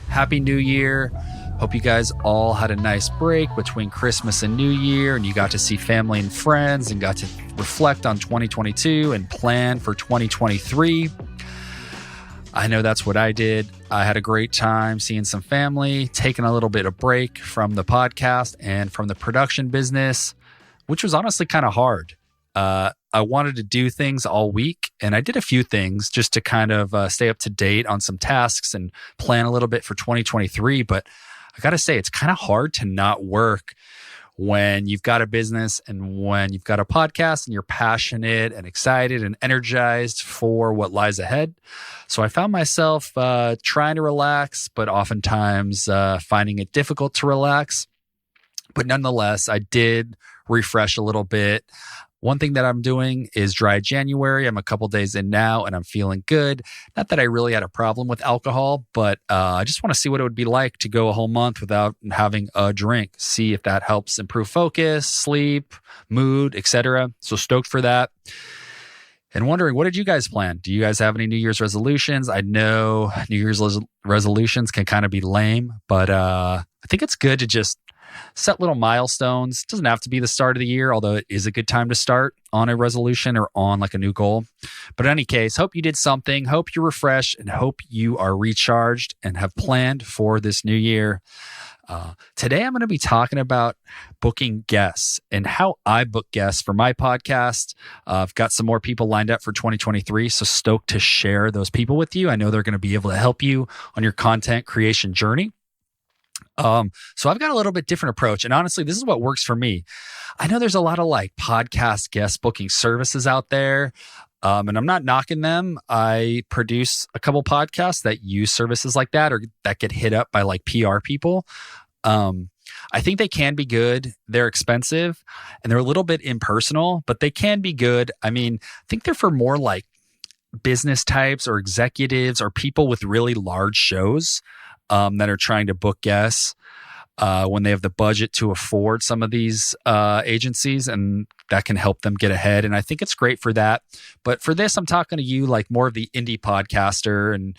Happy New Year. Hope you guys all had a nice break between Christmas and New Year, and you got to see family and friends and got to reflect on 2022 and plan for 2023. I know that's what I did. I had a great time seeing some family, taking a little bit of break from the podcast and from the production business, which was honestly kind of hard. I wanted to do things all week, and I did a few things just to kind of stay up to date on some tasks and plan a little bit for 2023. But I got to say, it's kind of hard to not work when you've got a business and when you've got a podcast and you're passionate and excited and energized for what lies ahead. So I found myself trying to relax, but oftentimes finding it difficult to relax. But nonetheless, I did refresh a little bit. One thing that I'm doing is dry January. I'm a couple days in now and I'm feeling good. Not that I really had a problem with alcohol, but I just want to see what it would be like to go a whole month without having a drink. See if that helps improve focus, sleep, mood, etc. So stoked for that. And wondering, what did you guys plan? Do you guys have any New Year's resolutions? I know New Year's resolutions can kind of be lame, but I think it's good to just set little milestones. It doesn't have to be the start of the year, although it is a good time to start on a resolution or on like a new goal. But in any case, hope you did something, hope you're refreshed, and hope you are recharged and have planned for this new year. Today, I'm going to be talking about booking guests and how I book guests for my podcast. I've got some more people lined up for 2023, so stoked to share those people with you. I know they're going to be able to help you on your content creation journey. So I've got a little bit different approach. And honestly, this is what works for me. I know there's a lot of like podcast guest booking services out there. And I'm not knocking them. I produce a couple podcasts that use services like that or that get hit up by like PR people. I think they can be good. They're expensive and they're a little bit impersonal, but they can be good. I mean, I think they're for more like business types or executives or people with really large shows. That are trying to book guests when they have the budget to afford some of these agencies, and that can help them get ahead. And I think it's great for that. But for this, I'm talking to you like more of the indie podcaster. And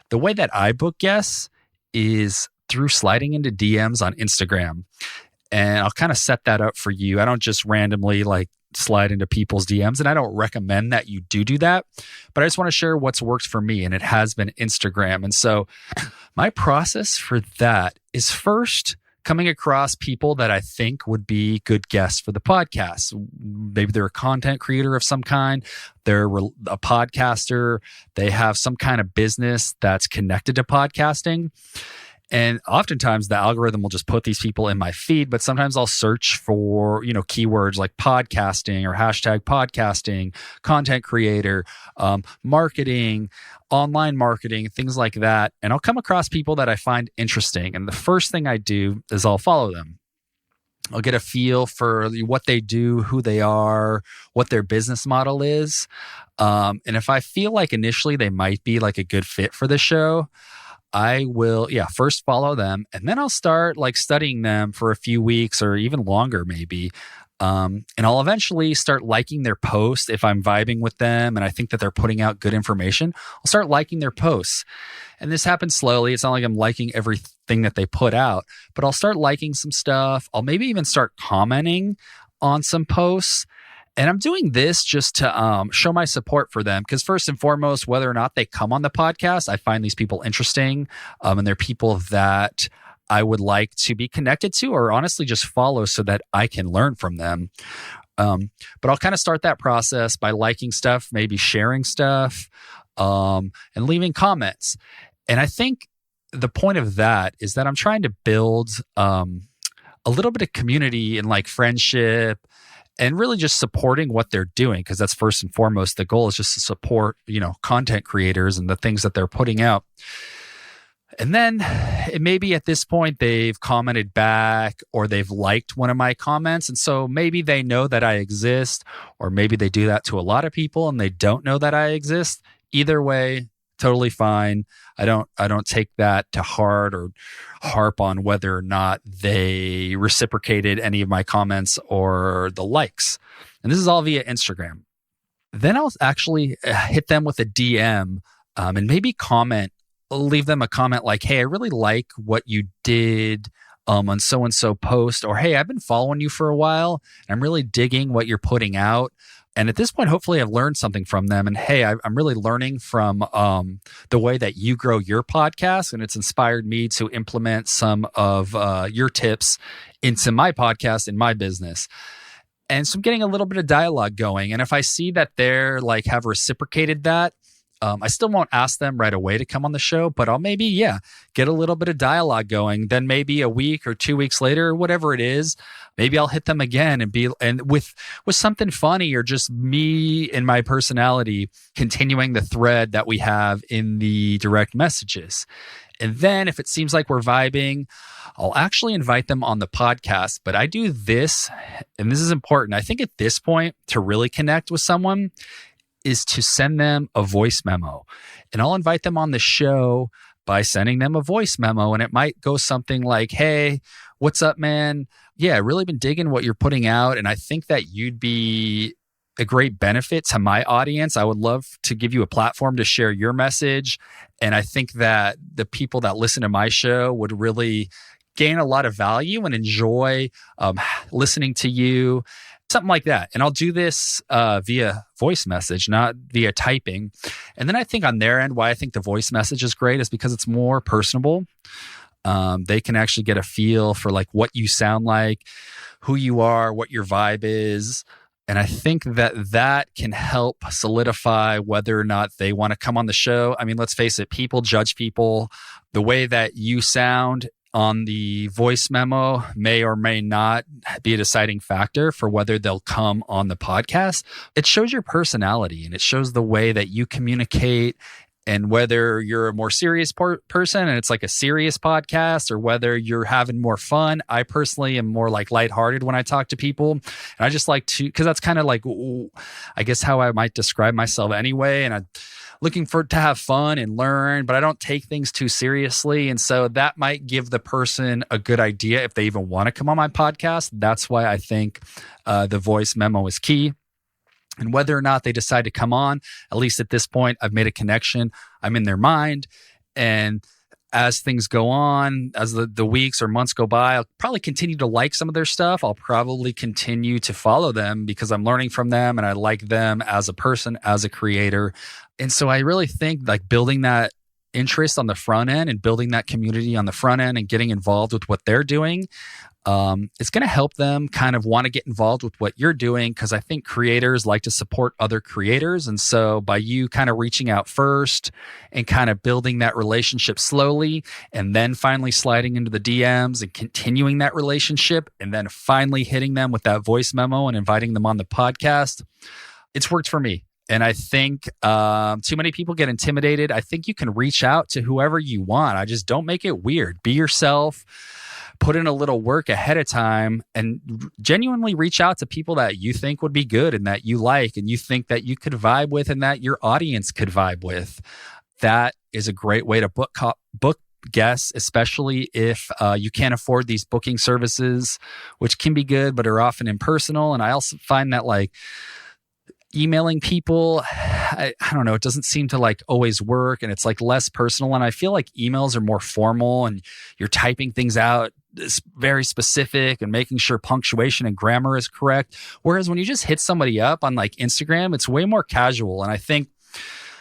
the way that I book guests is through sliding into DMs on Instagram. And I'll kind of set that up for you. I don't just randomly like slide into people's DMs, and I don't recommend that you do that, but I just want to share what's worked for me, and it has been Instagram. And so my process for that is first coming across people that I think would be good guests for the podcast. Maybe they're a content creator of some kind, they're a podcaster, they have some kind of business that's connected to podcasting. And oftentimes the algorithm will just put these people in my feed, but sometimes I'll search for, keywords like podcasting or hashtag podcasting, content creator, marketing, online marketing, things like that. And I'll come across people that I find interesting. And the first thing I do is I'll follow them. I'll get a feel for what they do, who they are, what their business model is. And if I feel like initially they might be like a good fit for the show, I will, first follow them, and then I'll start like studying them for a few weeks or even longer maybe. And I'll eventually start liking their posts if I'm vibing with them and I think that they're putting out good information. I'll start liking their posts. And this happens slowly. It's not like I'm liking everything that they put out, but I'll start liking some stuff. I'll maybe even start commenting on some posts. And I'm doing this just to show my support for them, because first and foremost, whether or not they come on the podcast, I find these people interesting, and they're people that I would like to be connected to or honestly just follow so that I can learn from them. But I'll kind of start that process by liking stuff, maybe sharing stuff, and leaving comments. And I think the point of that is that I'm trying to build a little bit of community and like friendship, and really just supporting what they're doing, because that's first and foremost. The goal is just to support, content creators and the things that they're putting out. And then maybe at this point they've commented back or they've liked one of my comments. And so maybe they know that I exist, or maybe they do that to a lot of people and they don't know that I exist. Either way, totally fine. I don't take that to heart or harp on whether or not they reciprocated any of my comments or the likes. And this is all via Instagram. Then I'll actually hit them with a DM and maybe comment leave them a comment like, hey, I really like what you did on so-and-so post, or hey, I've been following you for a while and I'm really digging what you're putting out. And at this point, hopefully I've learned something from them. And hey, I'm really learning from the way that you grow your podcast. And it's inspired me to implement some of your tips into my podcast and my business. And so I'm getting a little bit of dialogue going. And if I see that they're like have reciprocated that, I still won't ask them right away to come on the show, but I'll maybe, get a little bit of dialogue going. Then maybe a week or 2 weeks later, or whatever it is, maybe I'll hit them again and with something funny or just me and my personality continuing the thread that we have in the direct messages. And then if it seems like we're vibing, I'll actually invite them on the podcast. But I do this, and this is important. I think at this point, to really connect with someone is to send them a voice memo. And I'll invite them on the show by sending them a voice memo. And it might go something like, hey, what's up, man? Yeah, I've really been digging what you're putting out. And I think that you'd be a great benefit to my audience. I would love to give you a platform to share your message. And I think that the people that listen to my show would really gain a lot of value and enjoy listening to you. Something like that. And I'll do this via voice message, not via typing. And then I think on their end, why I think the voice message is great is because it's more personable. They can actually get a feel for like what you sound like, who you are, what your vibe is. And I think that can help solidify whether or not they want to come on the show. I mean, let's face it, people judge people. The way that you sound on the voice memo may or may not be a deciding factor for whether they'll come on the podcast. It shows your personality and it shows the way that you communicate, and whether you're a more serious person and it's like a serious podcast, or whether you're having more fun. I personally am more like lighthearted when I talk to people. And I just like to, because that's kind of like, I guess how I might describe myself anyway. And I'm looking to have fun and learn, but I don't take things too seriously. And so that might give the person a good idea if they even want to come on my podcast. That's why I think the voice memo is key. And whether or not they decide to come on, at least at this point, I've made a connection. I'm in their mind. And as things go on, as the weeks or months go by, I'll probably continue to like some of their stuff. I'll probably continue to follow them because I'm learning from them and I like them as a person, as a creator. And so I really think like building that interest on the front end and building that community on the front end and getting involved with what they're doing, it's going to help them kind of want to get involved with what you're doing, because I think creators like to support other creators. And so by you kind of reaching out first and kind of building that relationship slowly, and then finally sliding into the DMs and continuing that relationship, and then finally hitting them with that voice memo and inviting them on the podcast, it's worked for me. And I think too many people get intimidated. I think you can reach out to whoever you want. I just don't make it weird. Be yourself. Put in a little work ahead of time and genuinely reach out to people that you think would be good and that you like and you think that you could vibe with and that your audience could vibe with. That is a great way to book guests, especially if you can't afford these booking services, which can be good but are often impersonal. And I also find that like emailing people, I don't know, it doesn't seem to like always work, and it's like less personal. And I feel like emails are more formal and you're typing things out very specific and making sure punctuation and grammar is correct. Whereas when you just hit somebody up on like Instagram, it's way more casual. And I think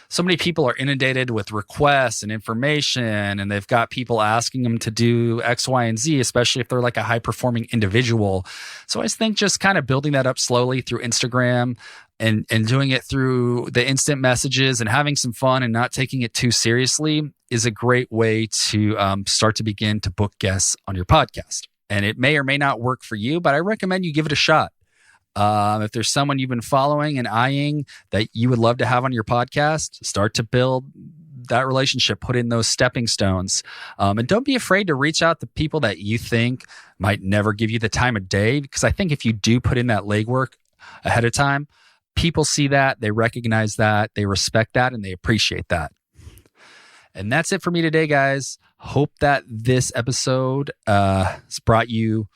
so many people are inundated with requests and information, and they've got people asking them to do X, Y, and Z, especially if they're like a high performing individual. So I think just kind of building that up slowly through Instagram and doing it through the instant messages and having some fun and not taking it too seriously is a great way to start to begin to book guests on your podcast. And it may or may not work for you, but I recommend you give it a shot. If there's someone you've been following and eyeing that you would love to have on your podcast, start to build that relationship, put in those stepping stones. And don't be afraid to reach out to people that you think might never give you the time of day, because I think if you do put in that legwork ahead of time, people see that, they recognize that, they respect that, and they appreciate that. And that's it for me today, guys. Hope that this episode has brought you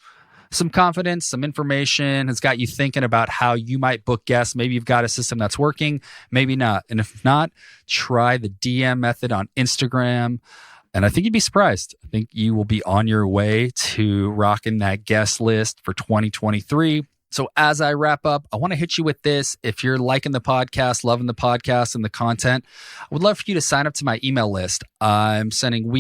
some confidence, some information, has got you thinking about how you might book guests. Maybe you've got a system that's working, maybe not. And if not, try the DM method on Instagram. And I think you'd be surprised. I think you will be on your way to rocking that guest list for 2023. So as I wrap up, I want to hit you with this. If you're liking the podcast, loving the podcast and the content, I would love for you to sign up to my email list. I'm sending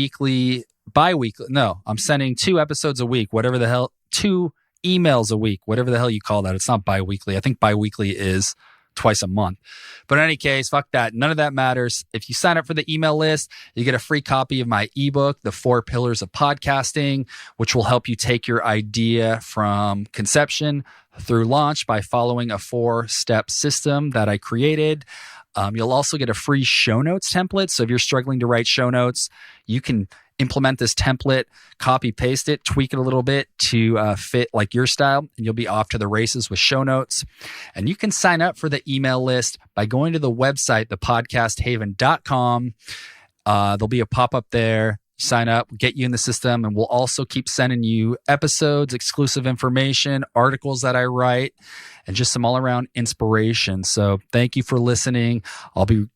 I'm sending 2 episodes a week, 2 emails a week, whatever the hell you call that. It's not bi-weekly. I think bi-weekly is twice a month. But in any case, fuck that. None of that matters. If you sign up for the email list, you get a free copy of my ebook, The 4 Pillars of Podcasting, which will help you take your idea from conception through launch by following a 4-step system that I created. You'll also get a free show notes template. So if you're struggling to write show notes, you can implement this template, copy, paste it, tweak it a little bit to fit like your style, and you'll be off to the races with show notes. And you can sign up for the email list by going to the website, thepodcasthaven.com. There'll be a pop-up there. Sign up, get you in the system, and we'll also keep sending you episodes, exclusive information, articles that I write, and just some all-around inspiration. So thank you for listening. I'll be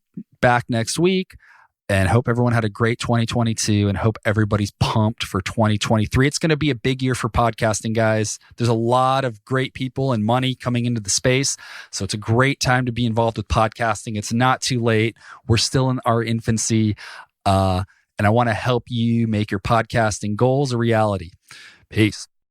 back next week. And hope everyone had a great 2022 and hope everybody's pumped for 2023. It's going to be a big year for podcasting, guys. There's a lot of great people and money coming into the space. So it's a great time to be involved with podcasting. It's not too late. We're still in our infancy. And I want to help you make your podcasting goals a reality. Peace.